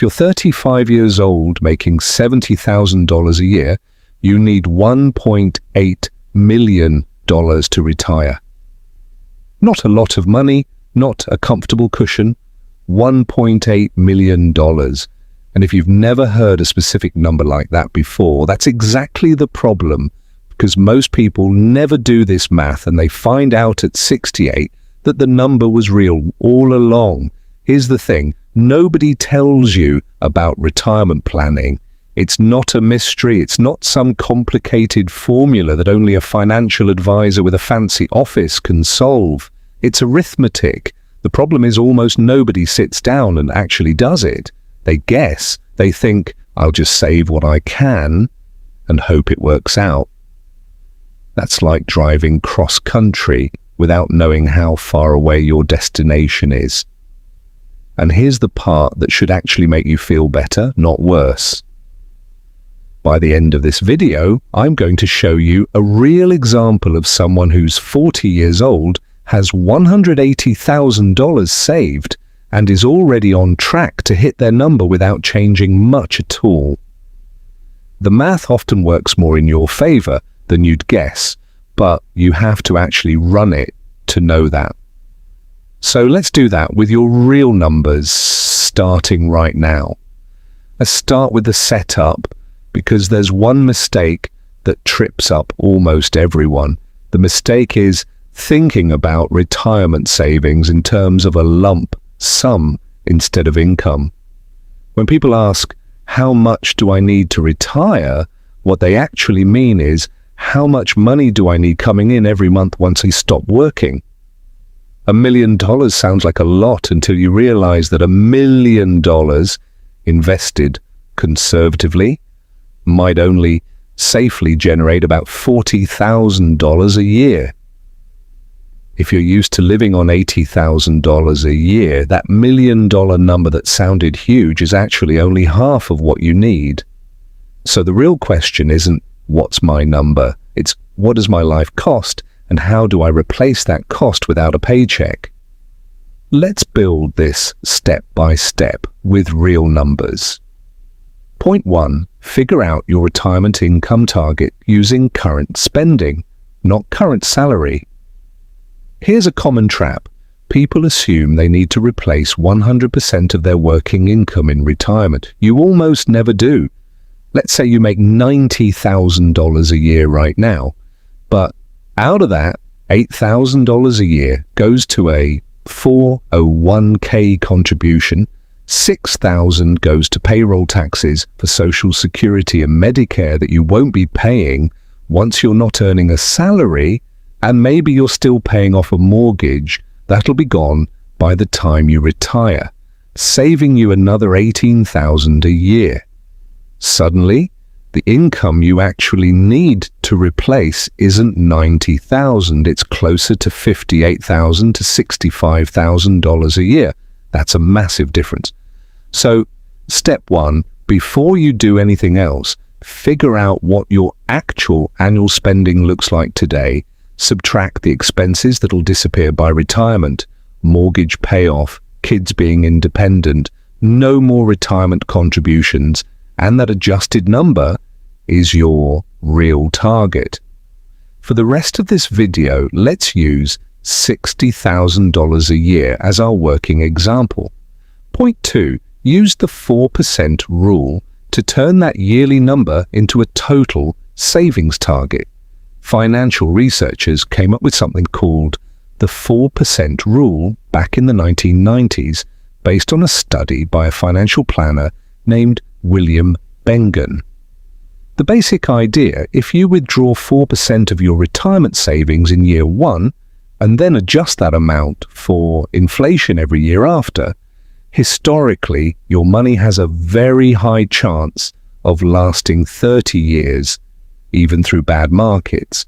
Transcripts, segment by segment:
If you're 35 years old making $70,000 a year, you need $1.8 million to retire. Not a lot of money, not a comfortable cushion, $1.8 million. And if you've never heard a specific number like that before, that's exactly the problem, because most people never do this math and they find out at 68 that the number was real all along. Here's the thing, nobody tells you about retirement planning. It's not a mystery, it's not some complicated formula that only a financial advisor with a fancy office can solve. It's arithmetic. The problem is almost nobody sits down and actually does it. They guess, they think, I'll just save what I can and hope it works out. That's like driving cross-country without knowing how far away your destination is. And here's the part that should actually make you feel better, not worse. By the end of this video, I'm going to show you a real example of someone who's 40 years old, has $180,000 saved, and is already on track to hit their number without changing much at all. The math often works more in your favor than you'd guess, but you have to actually run it to know that. So let's do that with your real numbers starting right now. Let's start with the setup, because there's one mistake that trips up almost everyone. The mistake is thinking about retirement savings in terms of a lump sum instead of income. When people ask, how much do I need to retire? What they actually mean is, how much money do I need coming in every month once I stop working? $1 million sounds like a lot until you realize that $1 million invested conservatively might only safely generate about $40,000 a year. If you're used to living on $80,000 a year, that $1 million number that sounded huge is actually only half of what you need. So the real question isn't, what's my number? It's, what does my life cost, and how do I replace that cost without a paycheck? Let's build this step by step with real numbers. Point 1. Figure out your retirement income target using current spending, not current salary. Here's a common trap. People assume they need to replace 100% of their working income in retirement. You almost never do. Let's say you make $90,000 a year right now, but out of that, $8,000 a year goes to a 401k contribution, $6,000 goes to payroll taxes for Social Security and Medicare that you won't be paying once you're not earning a salary, and maybe you're still paying off a mortgage. That'll be gone by the time you retire, saving you another $18,000 a year. Suddenly, the income you actually need to replace isn't $90,000, it's closer to $58,000 to $65,000 a year. That's a massive difference. So, step 1, before you do anything else, figure out what your actual annual spending looks like today, subtract the expenses that'll disappear by retirement, mortgage payoff, kids being independent, no more retirement contributions, and that adjusted number is your real target. For the rest of this video, let's use $60,000 a year as our working example. Point 2, use the 4% rule to turn that yearly number into a total savings target. Financial researchers came up with something called the 4% rule back in the 1990s, based on a study by a financial planner named William Bengen. The basic idea, if you withdraw 4% of your retirement savings in year 1 and then adjust that amount for inflation every year after, historically your money has a very high chance of lasting 30 years, even through bad markets.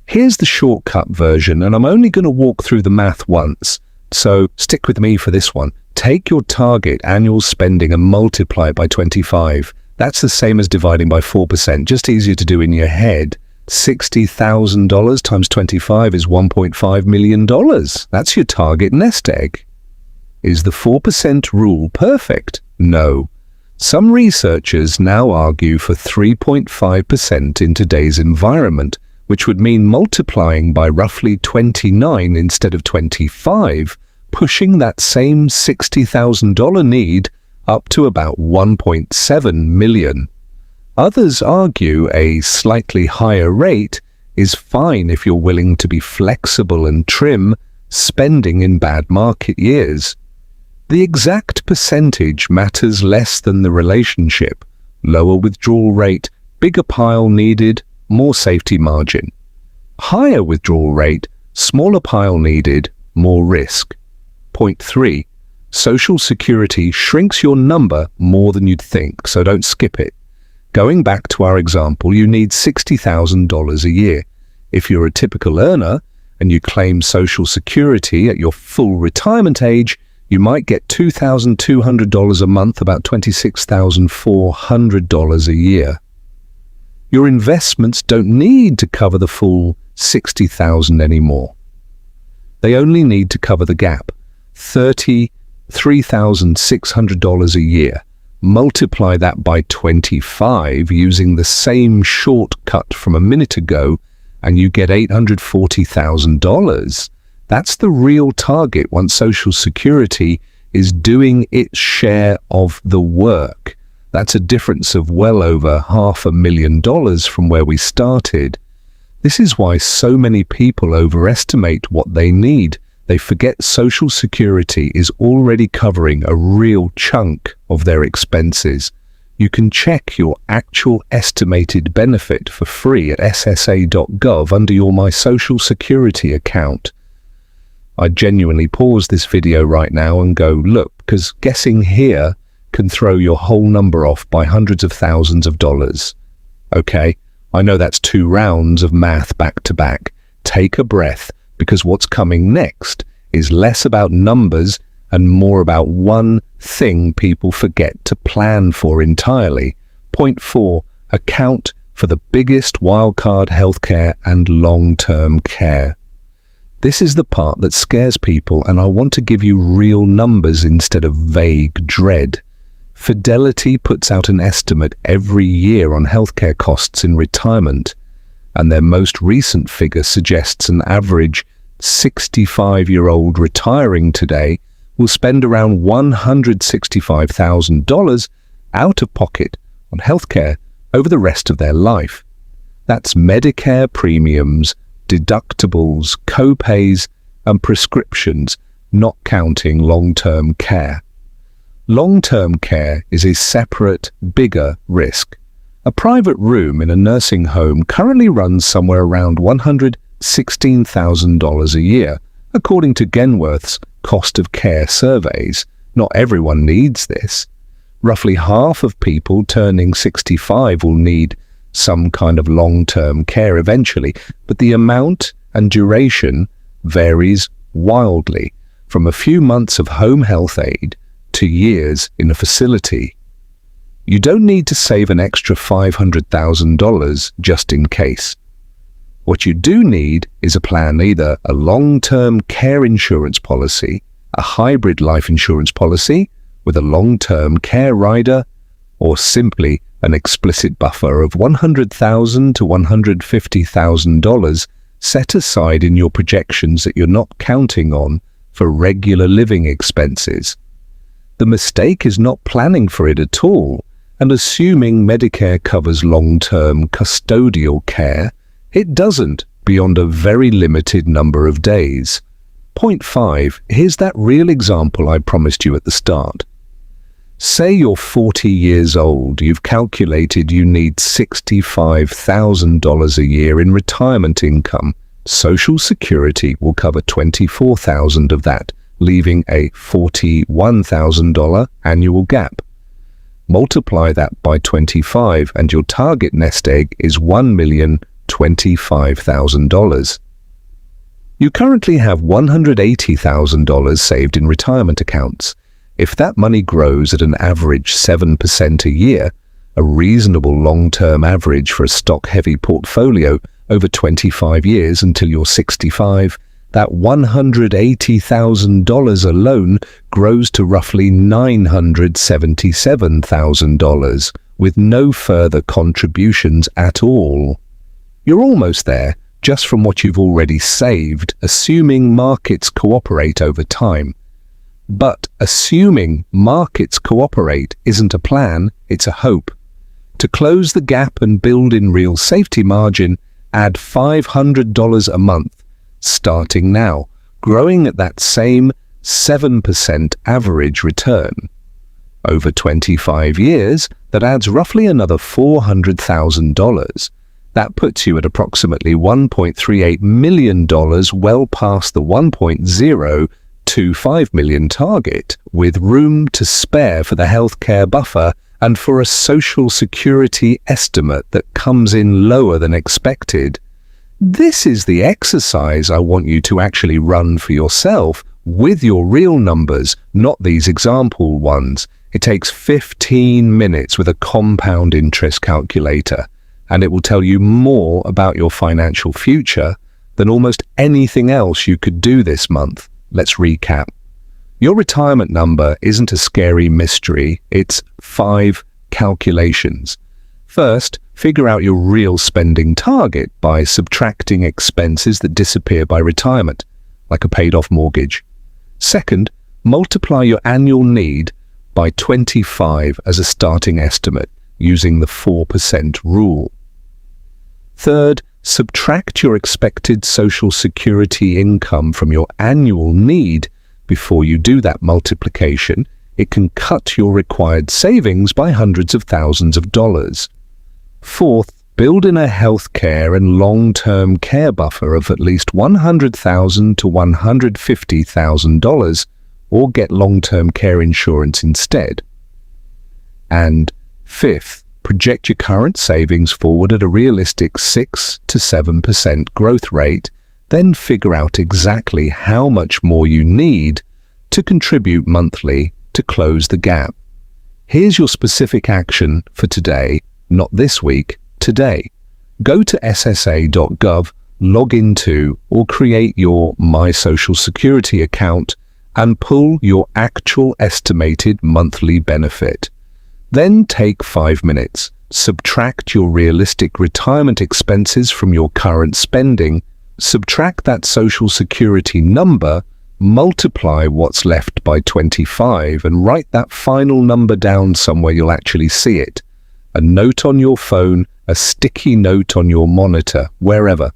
Here's the shortcut version, and I'm only going to walk through the math once, so stick with me for this one. Take your target annual spending and multiply it by 25. That's the same as dividing by 4%, just easier to do in your head. $60,000 times 25 is $1.5 million. That's your target nest egg. Is the 4% rule perfect? No. Some researchers now argue for 3.5% in today's environment, which would mean multiplying by roughly 29 instead of 25, pushing that same $60,000 need up to about 1.7 million. Others argue a slightly higher rate is fine if you're willing to be flexible and trim spending in bad market years. The exact percentage matters less than the relationship. Lower withdrawal rate, bigger pile needed, more safety margin. Higher withdrawal rate, smaller pile needed, more risk. Point 3. Social Security shrinks your number more than you'd think, so don't skip it. Going back to our example, you need $60,000 a year. If you're a typical earner and you claim Social Security at your full retirement age, you might get $2,200 a month, about $26,400 a year. Your investments don't need to cover the full $60,000 anymore. They only need to cover the gap, $33,600 a year. Multiply that by 25 using the same shortcut from a minute ago, and you get $840,000. That's the real target once Social Security is doing its share of the work. That's a difference of well over $500,000 from where we started. This is why so many people overestimate what they need. They forget Social Security is already covering a real chunk of their expenses. You can check your actual estimated benefit for free at ssa.gov under your My Social Security account. I genuinely pause this video right now and go, look, because guessing here can throw your whole number off by hundreds of thousands of dollars. Okay, I know that's 2 rounds of math back to back. Take a breath, because what's coming next is less about numbers and more about one thing people forget to plan for entirely. Point 4, account for the biggest wildcard: healthcare and long-term care. This is the part that scares people, and I want to give you real numbers instead of vague dread. Fidelity puts out an estimate every year on healthcare costs in retirement, and their most recent figure suggests an average 65-year-old retiring today will spend around $165,000 out of pocket on healthcare over the rest of their life. That's Medicare premiums, deductibles, co-pays, and prescriptions, not counting long-term care. Long-term care is a separate, bigger risk. A private room in a nursing home currently runs somewhere around $116,000 a year, according to Genworth's cost of care surveys. Not everyone needs this. Roughly half of people turning 65 will need some kind of long-term care eventually, but the amount and duration varies wildly, from a few months of home health aid to years in a facility. You don't need to save an extra $500,000 just in case. What you do need is a plan, either a long-term care insurance policy, a hybrid life insurance policy with a long-term care rider, or simply an explicit buffer of $100,000 to $150,000 set aside in your projections that you're not counting on for regular living expenses. The mistake is not planning for it at all and assuming Medicare covers long-term custodial care. It doesn't, beyond a very limited number of days. Point 5, here's that real example I promised you at the start. Say you're 40 years old, you've calculated you need $65,000 a year in retirement income. Social Security will cover $24,000 of that, leaving a $41,000 annual gap. Multiply that by 25 and your target nest egg is $1,025,000. You currently have $180,000 saved in retirement accounts. If that money grows at an average 7% a year, a reasonable long-term average for a stock-heavy portfolio over 25 years until you're 65, that $180,000 alone grows to roughly $977,000 with no further contributions at all. You're almost there just from what you've already saved, assuming markets cooperate over time. But assuming markets cooperate isn't a plan, it's a hope. To close the gap and build in real safety margin, add $500 a month, starting now, growing at that same 7% average return. Over 25 years, that adds roughly another $400,000. That puts you at approximately $1.38 million, well past the $1.025 million target, with room to spare for the healthcare buffer and for a social security estimate that comes in lower than expected. This is the exercise I want you to actually run for yourself with your real numbers, not these example ones. It takes 15 minutes with a compound interest calculator, and it will tell you more about your financial future than almost anything else you could do this month. Let's recap. Your retirement number isn't a scary mystery, it's 5 calculations. First, figure out your real spending target by subtracting expenses that disappear by retirement, like a paid-off mortgage. Second, multiply your annual need by 25 as a starting estimate, using the 4% rule. Third, subtract your expected Social Security income from your annual need. Before you do that multiplication, it can cut your required savings by hundreds of thousands of dollars. Fourth, build in a healthcare and long-term care buffer of at least $100,000 to $150,000, or get long-term care insurance instead. And fifth, project your current savings forward at a realistic 6 to 7% growth rate, then figure out exactly how much more you need to contribute monthly to close the gap. Here's your specific action for today, not this week, today. Go to ssa.gov, log into or create your My Social Security account and pull your actual estimated monthly benefit. Then take 5 minutes, subtract your realistic retirement expenses from your current spending, subtract that Social Security number, multiply what's left by 25 and write that final number down somewhere you'll actually see it. A note on your phone, a sticky note on your monitor, wherever.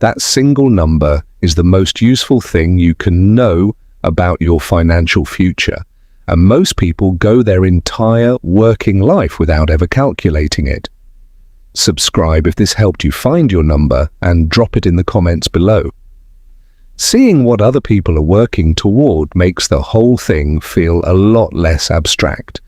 That single number is the most useful thing you can know about your financial future, and most people go their entire working life without ever calculating it. Subscribe if this helped you find your number and drop it in the comments below. Seeing what other people are working toward makes the whole thing feel a lot less abstract.